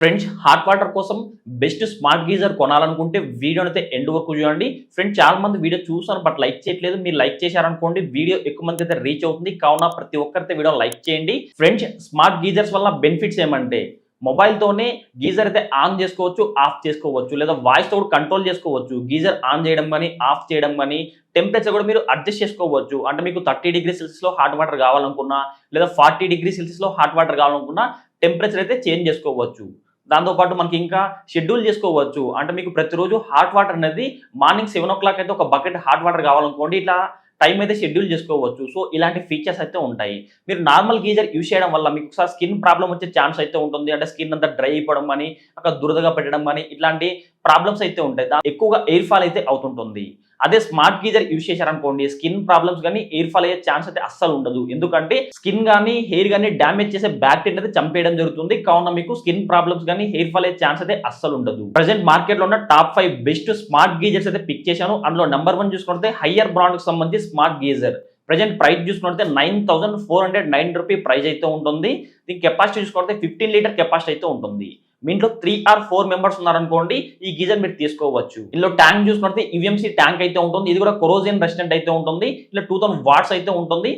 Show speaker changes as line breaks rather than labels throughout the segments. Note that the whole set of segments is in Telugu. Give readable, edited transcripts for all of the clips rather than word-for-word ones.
ఫ్రెండ్స్ హాట్ వాటర్ కోసం బెస్ట్ స్మార్ట్ గీజర్ కొనాలనుకుంటే వీడియోనైతే ఎండ్ వరకు చూడండి. ఫ్రెండ్స్ చాలా మంది వీడియో చూసాను బట్ లైక్ చేయట్లేదు. మీరు లైక్ చేశారనుకోండి వీడియో ఎక్కువ మందికి అయితే రీచ్ అవుతుంది. కావున ప్రతి ఒక్కరైతే వీడియో లైక్ చేయండి. ఫ్రెండ్స్ స్మార్ట్ గీజర్స్ వల్ల బెనిఫిట్స్ ఏమంటే మొబైల్తోనే గీజర్ అయితే ఆన్ చేసుకోవచ్చు, ఆఫ్ చేసుకోవచ్చు, లేదా వాయిస్తో కూడా కంట్రోల్ చేసుకోవచ్చు. గీజర్ ఆన్ చేయడం కానీ ఆఫ్ చేయడం కానీ టెంపరేచర్ కూడా మీరు అడ్జస్ట్ చేసుకోవచ్చు. అంటే మీకు 30 డిగ్రీ సెల్సియస్లో హాట్ వాటర్ కావాలనుకున్నా లేదా 40 డిగ్రీ సెల్సియస్లో హాట్ వాటర్ కావాలనుకున్నా టెంపరేచర్ అయితే చేంజ్ చేసుకోవచ్చు. దాంతోపాటు మనకి ఇంకా షెడ్యూల్ చేసుకోవచ్చు. అంటే మీకు ప్రతిరోజు హాట్ వాటర్ అనేది మార్నింగ్ 7 o'clock అయితే ఒక బకెట్ హాట్ వాటర్ కావాలనుకోండి, ఇట్లా టైం అయితే షెడ్యూల్ చేసుకోవచ్చు. సో ఇలాంటి ఫీచర్స్ అయితే ఉంటాయి. మీరు నార్మల్ గీజర్ యూజ్ చేయడం వల్ల మీకు ఒకసారి స్కిన్ ప్రాబ్లం వచ్చే ఛాన్స్ అయితే ఉంటుంది. అంటే స్కిన్ అంతా డ్రై అయిపోవడం కానీ అక్కడ దురదగా పెట్టడం కానీ ఇట్లాంటి ప్రాబ్లమ్స్ అయితే ఉంటాయి. ఎక్కువగా ఎయిర్ ఫాల్ అయితే అవుతుంటుంది. అదే స్మార్ట్ గీజర్ యూజ్ చేశారనుకోండి స్కిన్ ప్రాబ్లమ్స్ కానీ ఎయిర్ ఫాల్ అయ్యే ఛాన్స్ అయితే అస్సలు ఉండదు. ఎందుకంటే స్కిన్ కానీ హెయిర్ కానీ డ్యామేజ్ చేసే బ్యాక్టీరియా అయితే చంపేయడం జరుగుతుంది. కావున మీకు స్కిన్ ప్రాబ్లమ్స్ కానీ హెయిర్ ఫాల్ అయ్యే ఛాన్స్ అయితే అస్సలు ఉండదు. ప్రెసెంట్ మార్కెట్ లో ఉన్న టాప్ 5 బెస్ట్ స్మార్ట్ గీజర్స్ అయితే పిక్ చేశాను. అందులో నెంబర్ 1 చూసుకుంటే హయ్యర్ బ్రాండ్ కి సంబంధించి స్మార్ట్ గీజర్. ప్రెసెంట్ ప్రైస్ చూసుకుంటే 9,409 రూపీ ప్రైస్ అయితే ఉంటుంది. దీని కెపాసిటీ చూసుకుంటే 15 లీటర్ కెపాసిటీ అయితే ఉంటుంది. మీ ఇంట్లో 3 or 4 మెంబర్స్ ఉన్నారనుకోండి ఈ గీజర్ మీరు తీసుకోవచ్చు. ఇందులో ట్యాంక్ చూసుకుంటే ఈవీఎంసీ ట్యాంక్ అయితే ఉంటుంది. ఇది కూడా కొరోజన్ రెసిస్టెంట్ అయితే ఉంటుంది. ఇలా 2000 వాట్స్ అయితే ఉంటుంది.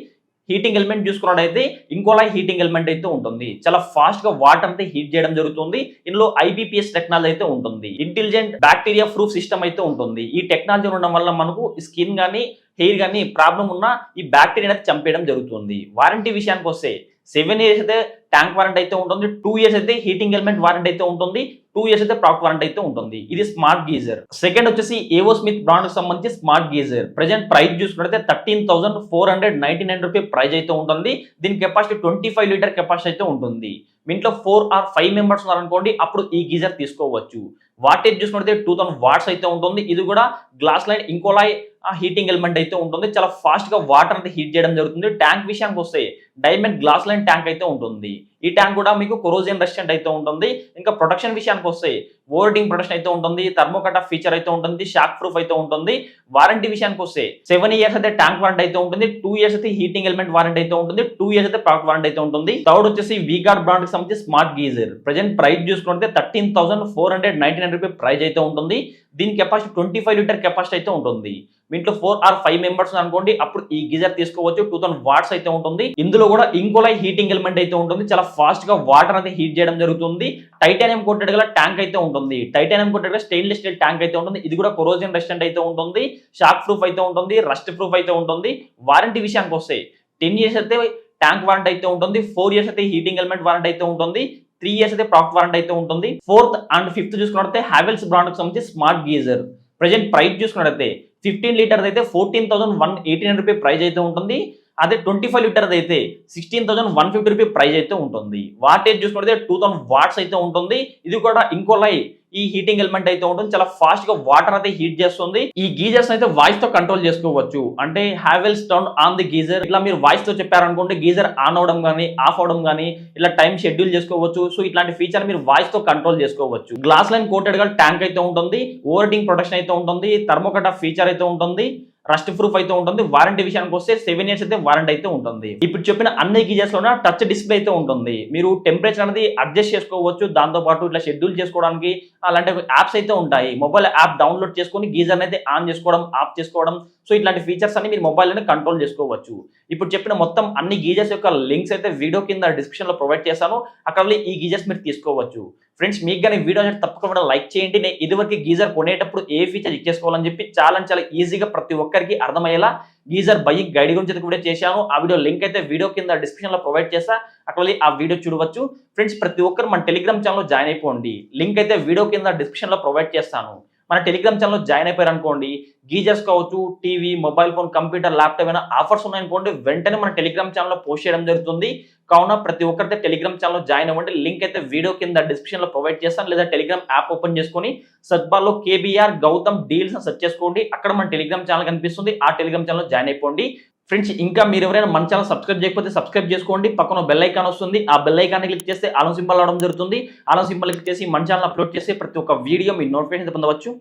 హీటింగ్ ఎలిమెంట్ చూసుకున్నట్టయితే ఇంకోలా హీటింగ్ ఎలిమెంట్ అయితే ఉంటుంది. చాలా ఫాస్ట్ గా వాటర్ అయితే హీట్ చేయడం జరుగుతుంది. ఇందులో ఐబీపీఎస్ టెక్నాలజీ అయితే ఉంటుంది. ఇంటెలిజెంట్ బ్యాక్టీరియా ప్రూఫ్ సిస్టమ్ అయితే ఉంటుంది. ఈ టెక్నాలజీ ఉండడం వల్ల మనకు స్కిన్ కానీ హెయిర్ కానీ ప్రాబ్లం ఉన్న ఈ బ్యాక్టీరియా అనేది చంపేయడం జరుగుతుంది. వారంటీ విషయానికి వస్తే 7 years అయితే ట్యాంక్ వారంటీ అయితే ఉంటుంది. 2 years అయితే హీటింగ్ ఎలిమెంట్ వారంటీ అయితే ఉంటుంది. 2 years అయితే ప్రాడక్ట్ వారంటీ అయితే ఉంటుంది. ఇది స్మార్ట్ గీజర్. సెకండ్ వచ్చేసి ఏవో స్మిత్ బ్రాండ్ కి సంబంధించి స్మార్ట్ గీజర్. ప్రెసెంట్ ప్రైస్ చూసుకుంటే 13,499 రూపీ ప్రైస్ అయితే ఉంటుంది. దీని కెపాసిటీ 25 లీటర్ కెపాసిటీ అయితే ఉంటుంది. మీ ఇంట్లో 4 or 5 మెంబర్స్ ఉన్నారనుకోండి అప్పుడు ఈ గీజర్ తీసుకోవచ్చు. వాటేజ్ చూసుకుంటే 2000 వాట్స్ అయితే ఉంటుంది. ఇది కూడా గ్లాస్ లైన్ ఇంకోలాయ్ హీటింగ్ ఎలిమెంట్ అయితే ఉంటుంది. చాలా ఫాస్ట్ గా వాటర్ అయితే హీట్ చేయడం జరుగుతుంది. ట్యాంక్ విషయానికి వస్తే డైమండ్ గ్లాస్ లైన్ ట్యాంక్ అయితే ఉంటుంది. ఈ ట్యాంక్ కూడా మీకు కొరోజన్ రెసిస్టెంట్ అయితే ఉంటుంది. ఇంకా ప్రొటెక్షన్ విషయానికి వస్తే ఓవర్డింగ్ ప్రొటెక్షన్ అయితే ఉంటుంది. థర్మోకట్ ఆఫ్ ఫీచర్ అయితే ఉంటుంది. షాక్ ప్రూఫ్ అయితే ఉంటుంది. వారంటీ విషయానికి వస్తే 7 years అయితే ట్యాంక్ వారంటీ అయితే ఉంటుంది. 2 years అయితే హీటింగ్ ఎలిమెంట్ వారంటీ అయితే ఉంటుంది. 2 years అయితే ప్రాడక్ట్ వారంటీ అయితే ఉంటుంది. థర్డ్ వచ్చేసి వీగార్డ్ బ్రాండ్ కి సంబంధించి స్మార్ట్ గీజర్. ప్రెసెంట్ ప్రైస్ చూసుకుంటే 13,499 రూపీ ప్రైస్ అయితే ఉంటుంది. దీని కెపాసిటీ 25 లీటర్ కెపాసిటీ అయితే ఉంటుంది. మీ ఇంట్లో 4 or 5 మెంబర్స్ అనుకోండి అప్పుడు ఈ గీజర్ తీసుకోవచ్చు. 2000 వాట్స్ అయితే ఉంటుంది. ఇందులో కూడా ఇంకోలై హీటింగ్ ఎలిమెంట్ అయితే ఉంటుంది. చాలా ఫాస్ట్ గా వాటర్ అయితే హీట్ చేయడం జరుగుతుంది. టైటానియం కోటెడ్ గల ట్యాంక్ అయితే ఉంటుంది. టైటానియం కోటెడ్ గల స్టెయిన్లెస్ స్టీల్ ట్యాంక్ అయితే ఉంటుంది. ఇది కూడా కొరోజన్ రెసిస్టెంట్ అయితే ఉంటుంది. షాక్ ప్రూఫ్ అయితే ఉంటుంది. రస్ట్ ప్రూఫ్ అయితే ఉంటుంది. వారంటీ విషయానికి వస్తే 10 years అయితే ట్యాంక్ వారంటీ అయితే ఉంటుంది. 4 years అయితే హీటింగ్ ఎలిమెంట్ వారంటీ అయితే ఉంటుంది. 3 years అయితే ప్రాడక్ట్ వారంటీ అయితే ఉంటుంది. 4th and 5th చూసుకున్నట్లయితే హావెల్స్ బ్రాండ్ కి సంబంధించి స్మార్ట్ గీజర్. ప్రెసెంట్ ప్రైస్ చూసుకున్నట్లయితే 15 లీటర్ అయితే 14,189 రూపీ ప్రైస్ అయితే ఉంటుంది. అదే 25 లీటర్ అయితే 16,150 రూపీ ప్రైస్ అయితే ఉంటుంది. వాటేజ్ చూసుకుంటే 2000 వాట్స్ అయితే ఉంటుంది. ఇది కూడా ఇంకోలై ఈ హీటింగ్ ఎలిమెంట్ అయితే ఉంటుంది. చాలా ఫాస్ట్ గా వాటర్ అయితే హీట్ చేస్తుంది. ఈ గీజర్స్ అయితే వాయిస్ తో కంట్రోల్ చేసుకోవచ్చు. అంటే Havells turn on the geyser ఇలా మీరు వాయిస్ తో చెప్పారనుకోండి గీజర్ ఆన్ అవడం కానీ ఆఫ్ అవడం కానీ ఇలా టైం షెడ్యూల్ చేసుకోవచ్చు. సో ఇట్లాంటి ఫీచర్ మీరు వాయిస్ తో కంట్రోల్ చేసుకోవచ్చు. గ్లాస్ లైన్ కోటెడ్ గా ట్యాంక్ అయితే ఉంటుంది. ఓవర్డింగ్ ప్రొటెక్షన్ అయితే ఉంటుంది. థర్మోకట్ ఆఫ్ ఫీచర్ అయితే ఉంటుంది. రస్ట్ ప్రూఫ్ అయితే ఉంటుంది. వారంటీ విషయానికి వస్తే 7 years అయితే వారంటీ అయితే ఉంటుంది. ఇప్పుడు చెప్పిన అన్ని గీజర్స్ లోన టచ్ డిస్ప్లే అయితే ఉంటుంది. మీరు టెంపరేచర్ అనేది అడ్జస్ట్ చేసుకోవచ్చు. దాంతో పాటు ఇట్లా షెడ్యూల్ చేసుకోవడానికి అలాంటి యాప్స్ అయితే ఉంటాయి. మొబైల్ యాప్ డౌన్లోడ్ చేసుకొని గీజర్ అయితే ఆన్ చేసుకోవడం ఆఫ్ చేసుకోవడం సో ఇట్లాంటి ఫీచర్స్ అన్ని మీరు మొబైల్లోనే కంట్రోల్ చేసుకోవచ్చు. ఇప్పుడు చెప్పిన మొత్తం అన్ని గీజర్స్ యొక్క లింక్స్ అయితే వీడియో కింద డిస్క్రిప్షన్ లో ప్రొవైడ్ చేశాను. అక్కడ ఈ గీజర్స్ మీరు తీసుకోవచ్చు. ఫ్రెండ్స్ మీకు కానీ వీడియో తప్పకుండా లైక్ చేయండి. నేను ఇదివరకు గీజర్ కొనేటప్పుడు ఏ ఫీచర్ చెక్ చేసుకోవాలని చెప్పి చాలా ఈజీగా ప్రతి ఒక్కరికి అర్థమయ్యేలా గీజర్ బయింగ్ గైడ్ గురించి వీడియో చేశాను. ఆ వీడియో లింక్ అయితే వీడియో కింద డిస్క్రిప్షన్ లో ప్రొవైడ్ చేస్తా. అక్కడ ఆ వీడియో చూడవచ్చు. ఫ్రెండ్స్ ప్రతి ఒక్కరు మన టెలిగ్రామ్ ఛానల్ జాయిన్ అయిపోండి. లింక్ అయితే వీడియో కింద డిస్క్రిప్షన్ లో ప్రొవైడ్ చేస్తాను. మన టెలిగ్రామ్ ఛానల్ జాయిన్ అయిపోయారు అనుకోండి గీజర్స్ కావచ్చు TV mobile phone computer laptop అయినా ఆఫర్స్ ఉన్నాయనుకోండి వెంటనే మన టెలిగ్రామ్ ఛానల్లో పోస్ట్ చేయడం జరుగుతుంది. కావున ప్రతి ఒక్కరైతే టెలిగ్రామ్ ఛానల్ జాయిన్ అవ్వండి. లింక్ అయితే వీడియో కింద డిస్క్రిప్షన్ లో ప్రొవైడ్ చేస్తాను. లేదా టెలిగ్రామ్ యాప్ ఓపెన్ చేసుకొని సర్చ్ బార్ లో కేబీఆర్ గౌతమ్ డీల్స్ అని సెర్చ్ చేసుకోండి. అక్కడ మన టెలిగ్రామ్ ఛానల్ కనిపిస్తుంది. ఆ టెలిగ్రామ్ ఛానల్ జాయిన్ అయిపోండి. ఫ్రెండ్స్ ఇంకా మీరు ఎవరైనా మన ఛానల్ సబ్స్క్రైబ్ చేయకపోతే సబ్స్క్రైబ్ చేసుకోండి. పక్కన బెల్ ఐకాన్ వస్తుంది. ఆ బెల్ ఐకాన్ క్లిక్ చేస్తే ఆల్ సింబల్ రావడం జరుగుతుంది. ఆల్ సింబల్ క్లిక్ చేసి మన ఛానల్ అప్లోడ్ చేసి ప్రతి ఒక్క వీడియో మీ నోటిఫికేషన్ పొందవచ్చు.